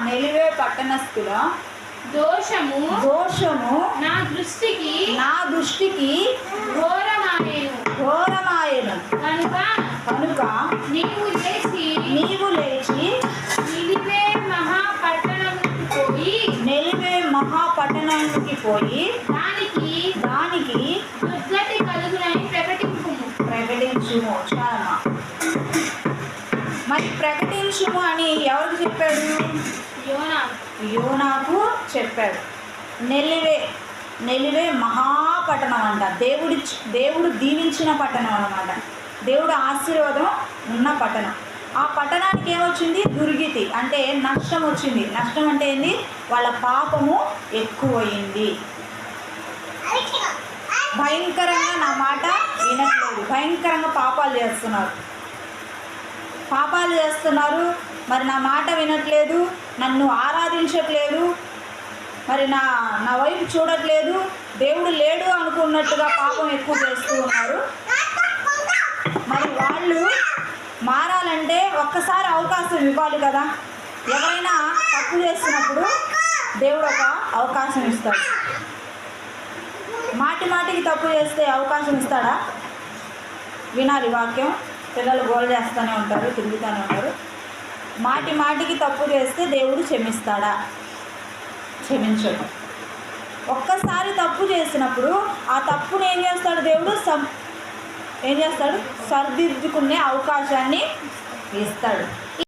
నిలివే పట్టణస్థుల దోషము నా దృష్టికి ఘోరమాయెను కనుక నీవు లేచి నిలివే మహాపట్టణానికి పోయి దానికి దుర్గతి కలుగునని ప్రకటించుము. చాలమ్మా. మరి ప్రకటించుము అని ఎవరికి చెప్పాడు? యోనాకు చెప్పాడు. నెలివే మహాపట్టణం అంట. దేవుడు దీవించిన పట్టణం అన్నమాట. దేవుడు ఆశీర్వాదం ఉన్న పట్టణం. ఆ పట్టణానికి ఏమొచ్చింది? దుర్గతి అంటే నష్టం వచ్చింది. నష్టం అంటే ఏంది? వాళ్ళ పాపము ఎక్కువయింది. భయంకరంగా నా మాట వినట్లేదు, భయంకరంగా పాపాలు చేస్తున్నారు. మరి నా మాట వినట్లేదు, నన్ను ఆరాధించట్లేదు, మరి నా వైపు చూడట్లేదు, దేవుడు లేడు అనుకున్నట్టుగా పాపం ఎక్కువ చేస్తూ ఉన్నారు. మరి వాళ్ళు మారాలంటే ఒక్కసారి అవకాశం ఇవ్వాలి కదా. ఎవరైనా తప్పు చేసినప్పుడు దేవుడు ఒక అవకాశం ఇస్తాడు. మాటికి తప్పు చేస్తే అవకాశం ఇస్తాడా? వినాలి వాక్యం. పిల్లలు గోల చేస్తూనే ఉంటారు, తిరుగుతూనే ఉంటారు. మాటికి తప్పు చేస్తే దేవుడు క్షమిస్తాడా? క్షమించడు. ఒక్కసారి తప్పు చేసినప్పుడు ఆ తప్పును ఏం చేస్తాడు? దేవుడు సరిదిద్దుకునే అవకాశాన్ని ఇస్తాడు.